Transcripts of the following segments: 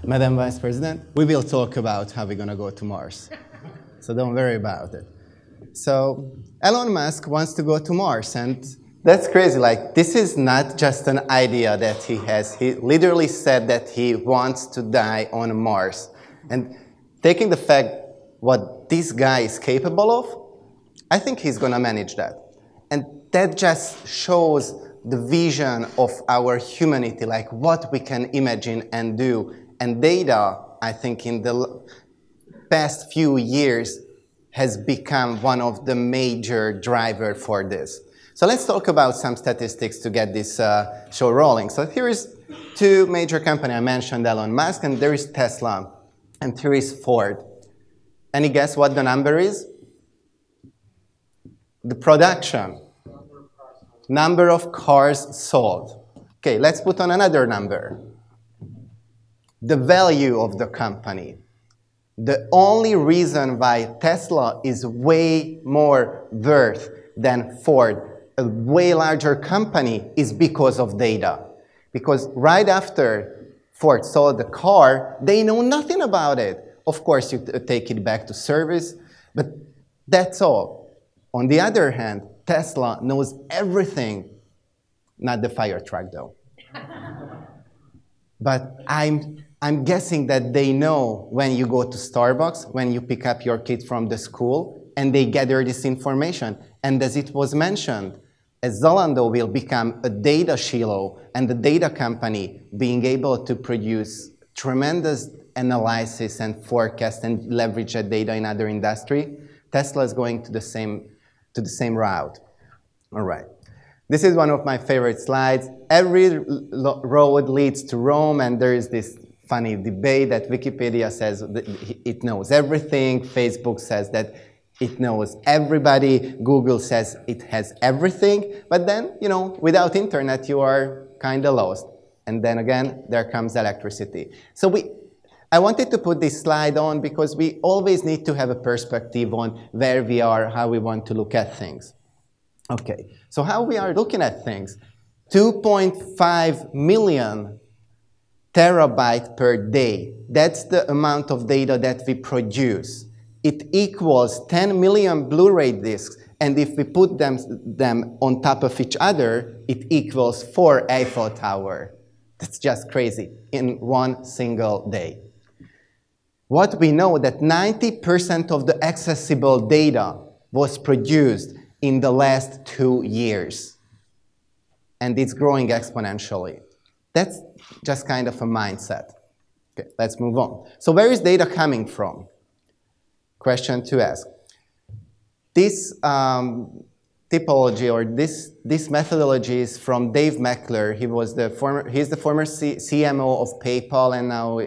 Madam Vice President, we will talk about how we're going to go to Mars. So don't worry about it. So Elon Musk wants to go to Mars, and that's crazy. Like, this is not just an idea that he has. He literally said that he wants to die on Mars. And taking the fact what this guy is capable of, I think he's going to manage that. And that just shows the vision of our humanity, like what we can imagine and do. And data, I think, in the past few years has become one of the major drivers for this. So let's talk about some statistics to get this show rolling. So here is two major companies. I mentioned Elon Musk, and there is Tesla, and here is Ford. Any guess what the number is? The production. Number of cars sold. Okay, let's put on another number. The value of the company. The only reason why Tesla is way more worth than Ford, a way larger company, is because of data. Because right after Ford sold the car, they know nothing about it. Of course, you take it back to service, but that's all. On the other hand, Tesla knows everything, not the fire truck though. But I'm guessing that they know when you go to Starbucks, when you pick up your kid from the school, and they gather this information. And as it was mentioned, as Zalando will become a data silo and the data company being able to produce tremendous analysis and forecast and leverage that data in other industry, Tesla is going to the same route. All right. This is one of my favorite slides. Every road leads to Rome, and there is this funny debate that Wikipedia says that it knows everything, Facebook says that it knows everybody, Google says it has everything, but then, you know, without internet you are kind of lost. And then again, there comes electricity. So I wanted to put this slide on because we always need to have a perspective on where we are, how we want to look at things. Okay, so how we are looking at things. 2.5 million terabytes per day. That's the amount of data that we produce. It equals 10 million Blu-ray discs, and if we put them on top of each other, it equals 4 Eiffel Tower. That's just crazy in one single day. What we know that 90% of the accessible data was produced in the last 2 years. And it's growing exponentially. That's just kind of a mindset. Okay, let's move on. So where is data coming from? Question to ask. This typology or this methodology is from Dave Meckler. He's the former CMO of PayPal, and now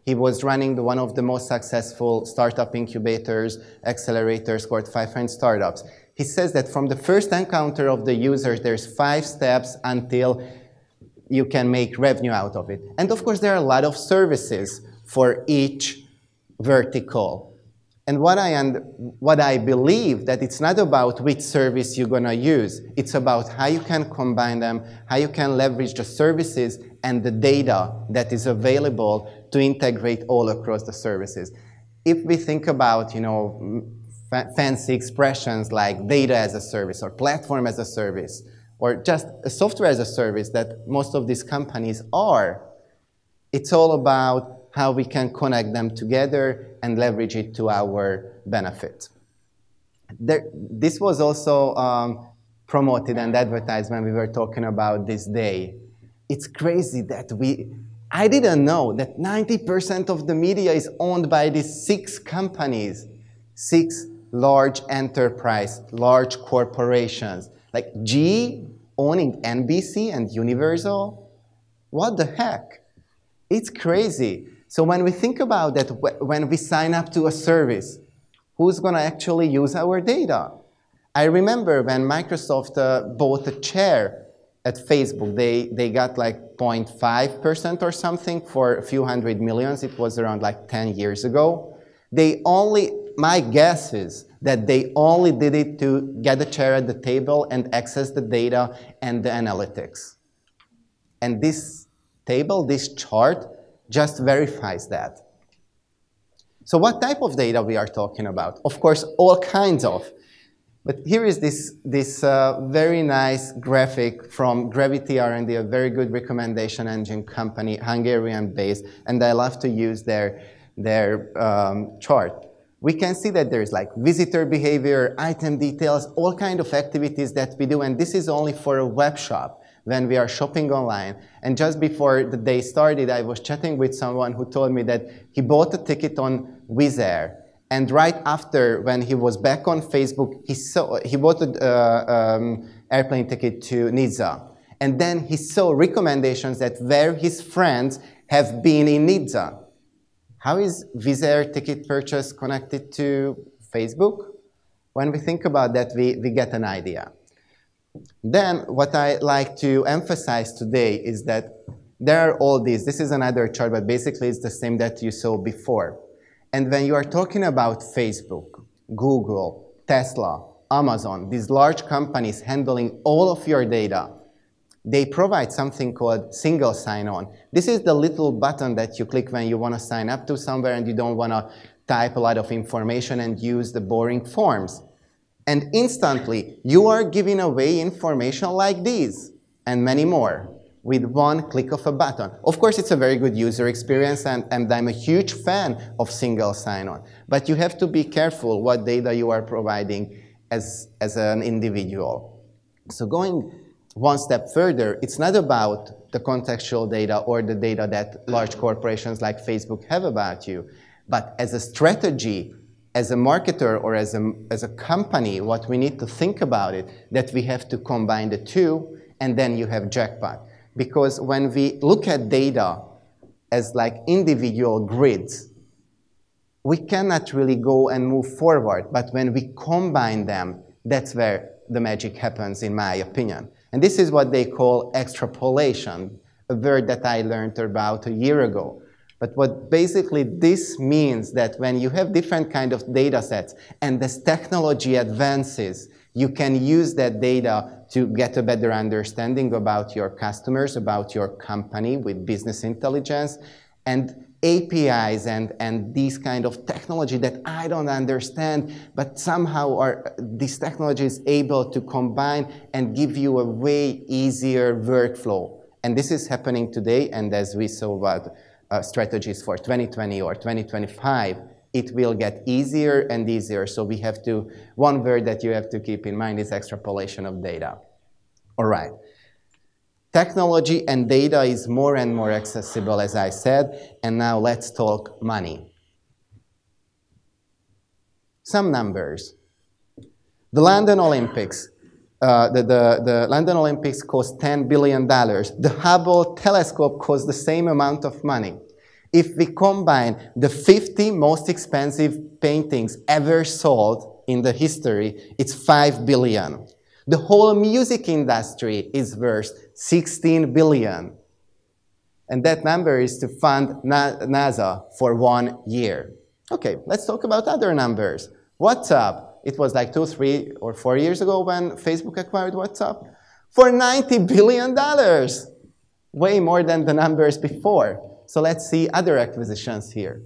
he was running one of the most successful startup incubators, accelerators, called 500 Startups. He says that from the first encounter of the user, there's 5 steps until you can make revenue out of it. And of course, there are a lot of services for each vertical. And what I believe that it's not about which service you're going to use. It's about how you can combine them, how you can leverage the services and the data that is available to integrate all across the services. If we think about, you know, fancy expressions like data as a service or platform as a service or just a software as a service that most of these companies are, it's all about how we can connect them together and leverage it to our benefit. This was also promoted and advertised when we were talking about this day. It's crazy that I didn't know that 90% of the media is owned by these 6 companies, 6 large enterprise, large corporations, like GE owning NBC and Universal. What the heck? It's crazy. So when we think about that, when we sign up to a service, who's going to actually use our data? I remember when Microsoft bought a chair at Facebook, they got like 0.5% or something for a few hundred millions. It was around like 10 years ago. My guess is that they only did it to get a chair at the table and access the data and the analytics. And this table, this chart, just verifies that. So what type of data we are talking about? Of course, all kinds of. But here is this very nice graphic from Gravity R&D, a very good recommendation engine company, Hungarian-based, and I love to use their chart. We can see that there's like visitor behavior, item details, all kinds of activities that we do, and this is only for a web shop when we are shopping online. And just before the day started, I was chatting with someone who told me that he bought a ticket on Wizz Air. And right after, when he was back on Facebook, he bought an airplane ticket to Nizza. And then he saw recommendations that where his friends have been in Nizza. How is Wizz Air ticket purchase connected to Facebook? When we think about that, we get an idea. Then what I like to emphasize today is that there are all these. This is another chart, but basically it's the same that you saw before. And when you are talking about Facebook, Google, Tesla, Amazon, these large companies handling all of your data, they provide something called single sign-on. This is the little button that you click when you want to sign up to somewhere and you don't want to type a lot of information and use the boring forms. And instantly, you are giving away information like these and many more with one click of a button. Of course, it's a very good user experience, and I'm a huge fan of single sign-on. But you have to be careful what data you are providing as an individual. So going one step further, it's not about the contextual data or the data that large corporations like Facebook have about you, but as a strategy, as a marketer or as a company, what we need to think about it, that we have to combine the two, and then you have jackpot. Because when we look at data as like individual grids, we cannot really go and move forward. But when we combine them, that's where the magic happens, in my opinion. And this is what they call extrapolation, a word that I learned about a year ago. But what basically this means that when you have different kind of data sets and as technology advances, you can use that data to get a better understanding about your customers, about your company with business intelligence, and APIs and these kind of technology that I don't understand, but somehow this technology is able to combine and give you a way easier workflow. And this is happening today, and as we saw about strategies for 2020 or 2025, it will get easier and easier. So we have to, one word that you have to keep in mind is extrapolation of data. All right. Technology and data is more and more accessible, as I said, and now let's talk money. Some numbers. The London Olympics. The London Olympics cost $10 billion. The Hubble telescope cost the same amount of money. If we combine the 50 most expensive paintings ever sold in the history, it's $5 billion. The whole music industry is worth $16 billion. And that number is to fund NASA for 1 year. Okay, let's talk about other numbers. WhatsApp. It was like 2, 3, or 4 years ago when Facebook acquired WhatsApp for $90 billion. Way more than the numbers before. So let's see other acquisitions here.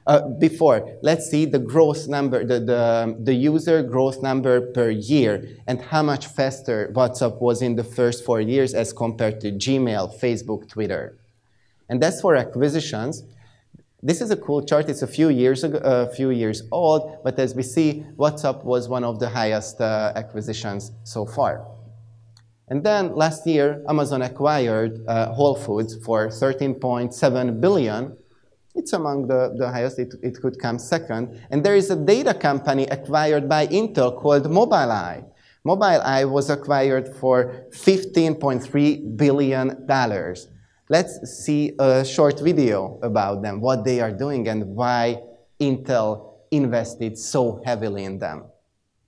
Let's see the growth number, the user growth number per year and how much faster WhatsApp was in the first 4 years as compared to Gmail, Facebook, Twitter. And that's for acquisitions. This is a cool chart. It's a few years old, but as we see, WhatsApp was one of the highest acquisitions so far. And then last year, Amazon acquired Whole Foods for $13.7 billion. It's among the highest. It could come second. And there is a data company acquired by Intel called Mobileye. Mobileye was acquired for $15.3 billion. Let's see a short video about them, what they are doing, and why Intel invested so heavily in them.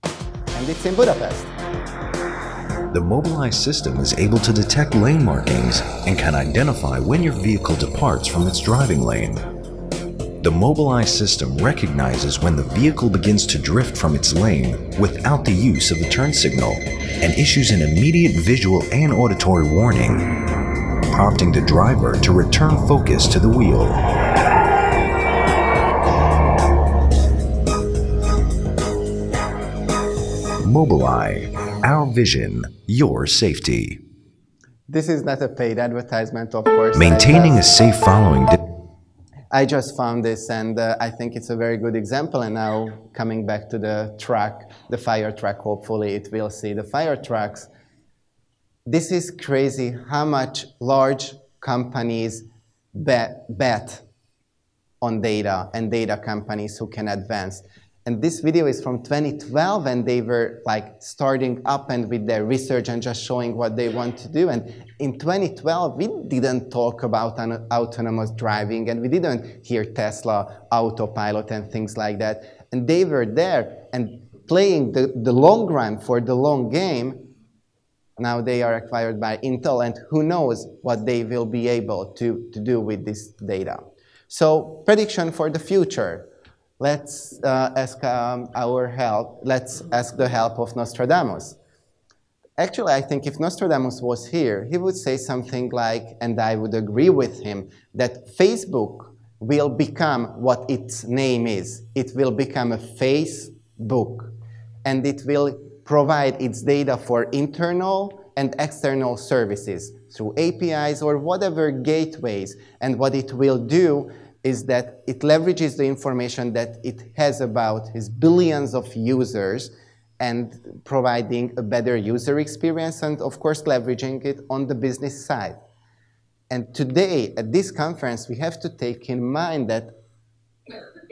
And it's in Budapest. The Mobileye system is able to detect lane markings and can identify when your vehicle departs from its driving lane. The Mobileye system recognizes when the vehicle begins to drift from its lane without the use of the turn signal and issues an immediate visual and auditory warning. prompting the driver to return focus to the wheel. Mobileye, our vision, your safety. This is not a paid advertisement, of course. Maintaining a safe following. I just found this, and I think it's a very good example. And now coming back to the truck, the fire truck, hopefully it will see the fire trucks. This is crazy how much large companies bet on data and data companies who can advance. And this video is from 2012, and they were like starting up and with their research and just showing what they want to do. And in 2012, we didn't talk about autonomous driving, and we didn't hear Tesla, autopilot, and things like that. And they were there and playing the long run for the long game. Now they are acquired by Intel, and who knows what they will be able to do with this data. So prediction for the future. Let's ask Let's ask the help of Nostradamus. Actually, I think if Nostradamus was here, he would say something like, and I would agree with him, that Facebook will become what its name is. It will become a Facebook, and it will provide its data for internal and external services through APIs or whatever gateways. And what it will do is that it leverages the information that it has about its billions of users and providing a better user experience and, of course, leveraging it on the business side. And today, at this conference, we have to take in mind that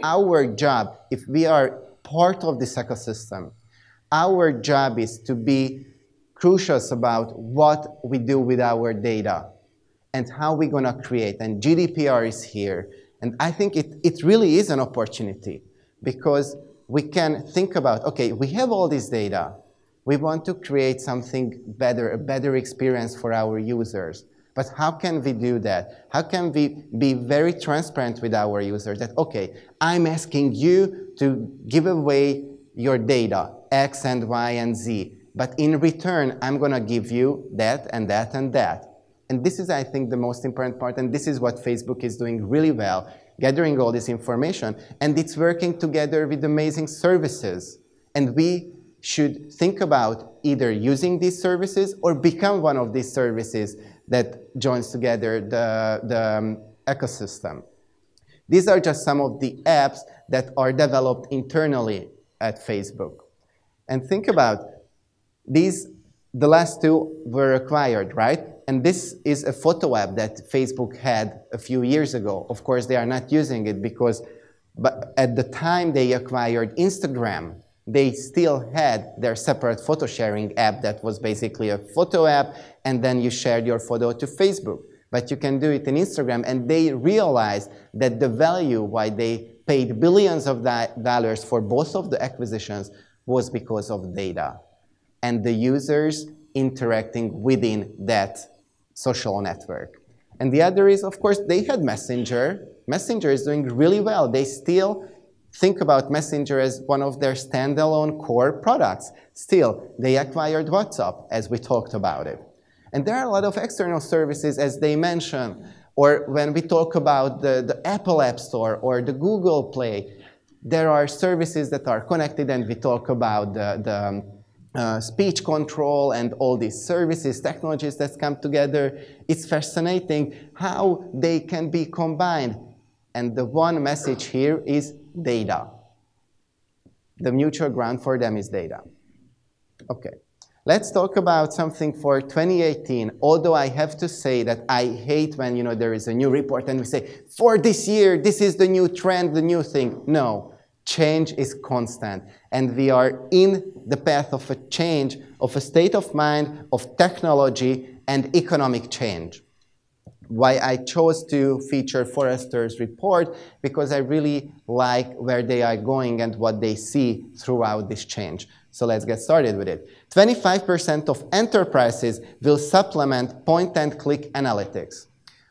our job, if we are part of this ecosystem, our job is to be crucial about what we do with our data and how we're going to create. And GDPR is here. And I think it really is an opportunity because we can think about, okay, we have all this data. We want to create something better, a better experience for our users. But how can we do that? How can we be very transparent with our users that, okay, I'm asking you to give away your data, X and Y and Z. But in return, I'm going to give you that and that and that. And this is, I think, the most important part, and this is what Facebook is doing really well, gathering all this information, and it's working together with amazing services. And we should think about either using these services or become one of these services that joins together the ecosystem. These are just some of the apps that are developed internally at Facebook. And think about these, the last two were acquired, right? And this is a photo app that Facebook had a few years ago. Of course, they are not using it because but at the time they acquired Instagram, they still had their separate photo sharing app that was basically a photo app, and then you shared your photo to Facebook. But you can do it in Instagram, and they realized that the value why they paid billions of dollars for both of the acquisitions was because of data and the users interacting within that social network. And the other is, of course, they had Messenger. Messenger is doing really well. They still think about Messenger as one of their standalone core products. Still, they acquired WhatsApp, as we talked about it. And there are a lot of external services, as they mentioned, or when we talk about the Apple App Store or the Google Play, there are services that are connected, and we talk about the speech control and all these services, technologies that come together. It's fascinating how they can be combined. And the one message here is data. The mutual ground for them is data. Okay, let's talk about something for 2018, although I have to say that I hate when there is a new report and we say, for this year, this is the new trend, the new thing. No. Change is constant, and we are in the path of a change, of a state of mind, of technology, and economic change. Why I chose to feature Forrester's report, because I really like where they are going and what they see throughout this change. So let's get started with it. 25% of enterprises will supplement point-and-click analytics.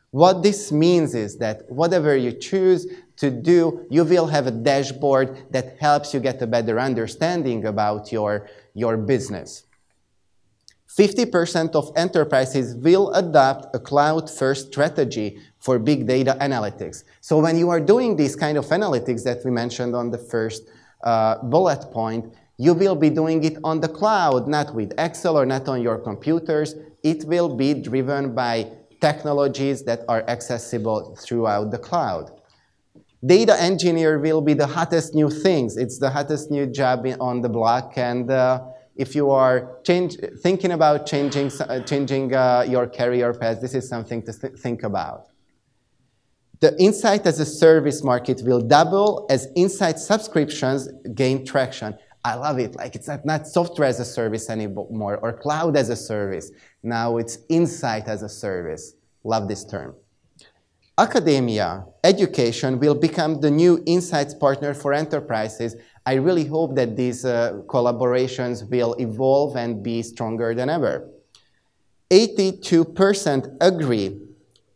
What this means is that whatever you choose to do, you will have a dashboard that helps you get a better understanding about your business. 50% of enterprises will adopt a cloud-first strategy for big data analytics. So when you are doing these kind of analytics that we mentioned on the first bullet point, you will be doing it on the cloud, not with Excel or not on your computers. It will be driven by technologies that are accessible throughout the cloud. Data engineer will be the hottest new things. It's the hottest new job on the block, and if you are thinking about changing your career path, this is something to think about. The Insight as a Service market will double as Insight subscriptions gain traction. I love it. Like, it's not software as a service anymore or cloud as a service. Now it's Insight as a service. Love this term. Academia, education will become the new Insights partner for enterprises. I really hope that these collaborations will evolve and be stronger than ever. 82% agree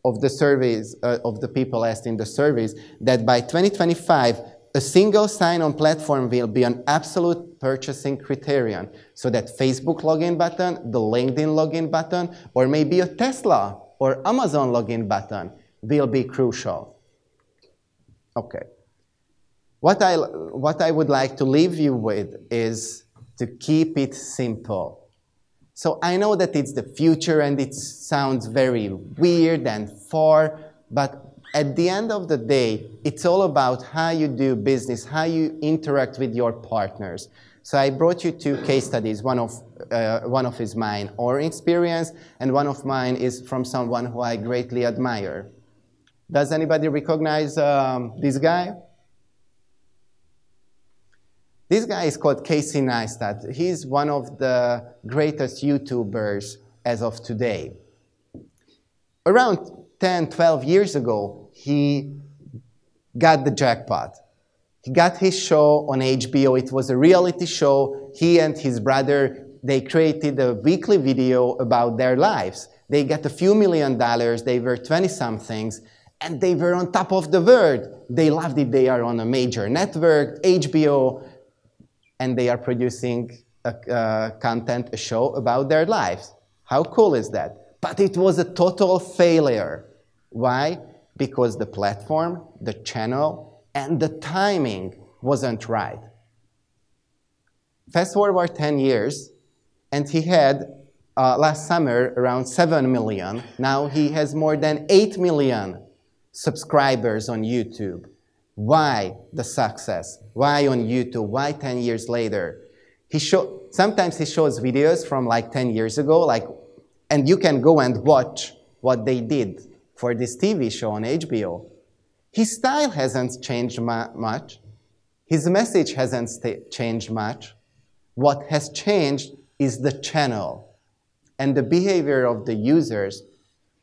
of the surveys, of the people asked in the surveys, that by 2025, a single sign-on platform will be an absolute purchasing criterion. So that Facebook login button, the LinkedIn login button, or maybe a Tesla or Amazon login button will be crucial. Okay. What I would like to leave you with is to keep it simple. So I know that it's the future and it sounds very weird and far, but at the end of the day, it's all about how you do business, how you interact with your partners. So I brought you two case studies. One of is mine, or experience, and one of mine is from someone who I greatly admire. Does anybody recognize this guy? This guy is called Casey Neistat. He's one of the greatest YouTubers as of today. Around 10, 12 years ago, he got the jackpot. He got his show on HBO. It was a reality show. He and his brother, they created a weekly video about their lives. They got a few $1 million. They were 20-somethings, and they were on top of the world. They loved it. They are on a major network, HBO, and they are producing a show about their lives. How cool is that? But it was a total failure. Why? Because the platform, the channel, and the timing wasn't right. Fast forward 10 years, and he had, last summer, around 7 million. Now he has more than 8 million subscribers on YouTube. Why the success? Why on YouTube? Why 10 years later? Sometimes he shows videos from like 10 years ago, and you can go and watch what they did for this TV show on HBO. His style hasn't changed much. His message hasn't changed much. What has changed is the channel and the behavior of the users.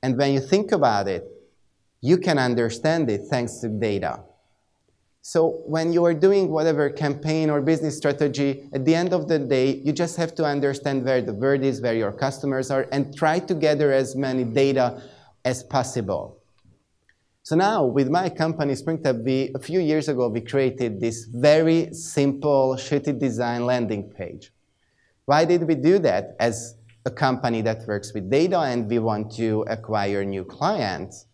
And when you think about it, you can understand it thanks to data. So when you are doing whatever campaign or business strategy, at the end of the day, you just have to understand where the world is, where your customers are, and try to gather as many data as possible. So now, with my company, SpringTab, a few years ago, we created this very simple, shitty design landing page. Why did we do that? As a company that works with data and we want to acquire new clients,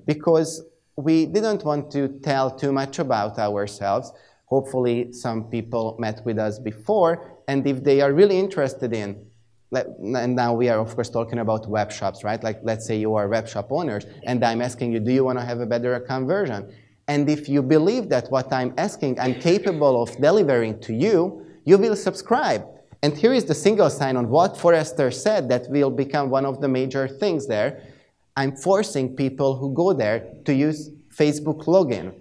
because we didn't want to tell too much about ourselves. Hopefully, some people met with us before, and if they are really interested in, and now we are, of course, talking about web shops, right? Like, let's say you are web shop owners, and I'm asking you, do you want to have a better conversion? And if you believe that what I'm asking, I'm capable of delivering to you, you will subscribe. And here is the single sign on what Forrester said that will become one of the major things there. I'm forcing people who go there to use Facebook login.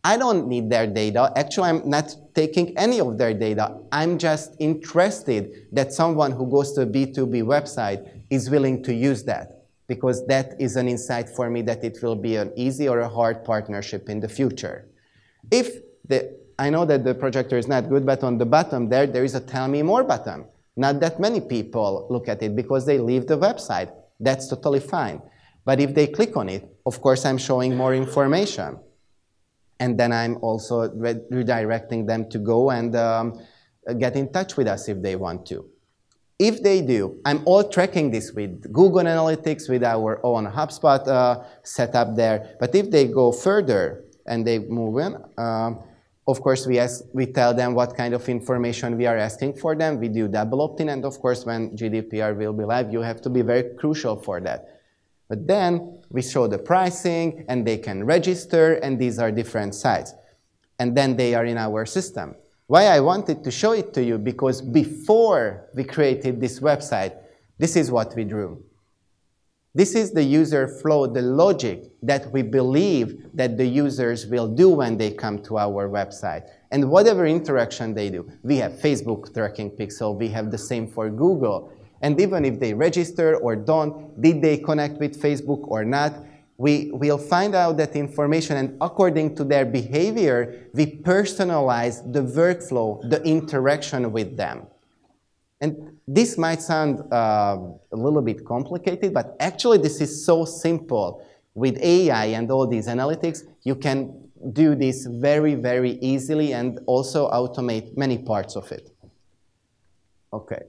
I don't need their data. Actually, I'm not taking any of their data. I'm just interested that someone who goes to a B2B website is willing to use that, because that is an insight for me that it will be an easy or a hard partnership in the future. I know that the projector is not good, but on the bottom there is a Tell Me More button. Not that many people look at it because they leave the website. That's totally fine. But if they click on it, of course, I'm showing more information. And then I'm also redirecting them to go and get in touch with us if they want to. If they do, I'm all tracking this with Google Analytics, with our own HubSpot setup there. But if they go further and they move in, of course, we tell them what kind of information we are asking for them. We do double opt-in, and of course, when GDPR will be live, you have to be very crucial for that. But then we show the pricing, and they can register, and these are different sites. And then they are in our system. Why I wanted to show it to you, because before we created this website, this is what we drew. This is the user flow, the logic that we believe that the users will do when they come to our website. And whatever interaction they do, we have Facebook tracking pixel, we have the same for Google. And even if they register or don't, did they connect with Facebook or not, we will find out that information, and according to their behavior, we personalize the workflow, the interaction with them. And this might sound a little bit complicated, but actually this is so simple. With AI and all these analytics, you can do this very, very easily and also automate many parts of it. Okay.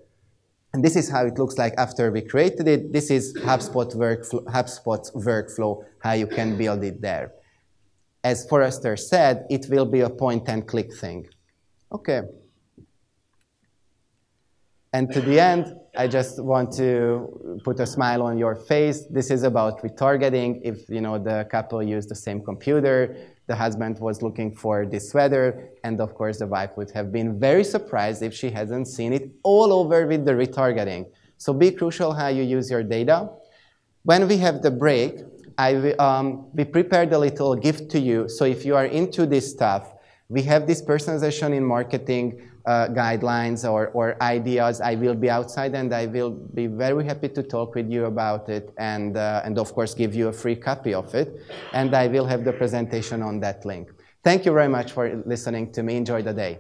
And this is how it looks like after we created it. This is HubSpot's workflow, how you can build it there. As Forrester said, it will be a point-and-click thing. Okay. And to the end, I just want to put a smile on your face. This is about retargeting. If the couple used the same computer, the husband was looking for this sweater, and of course the wife would have been very surprised if she hasn't seen it all over with the retargeting. So be crucial how you use your data. When we have the break, we prepared a little gift to you. So if you are into this stuff, we have this personalization in marketing guidelines or ideas. I will be outside, and I will be very happy to talk with you about it, and of course give you a free copy of it. And I will have the presentation on that link. Thank you very much for listening to me. Enjoy the day.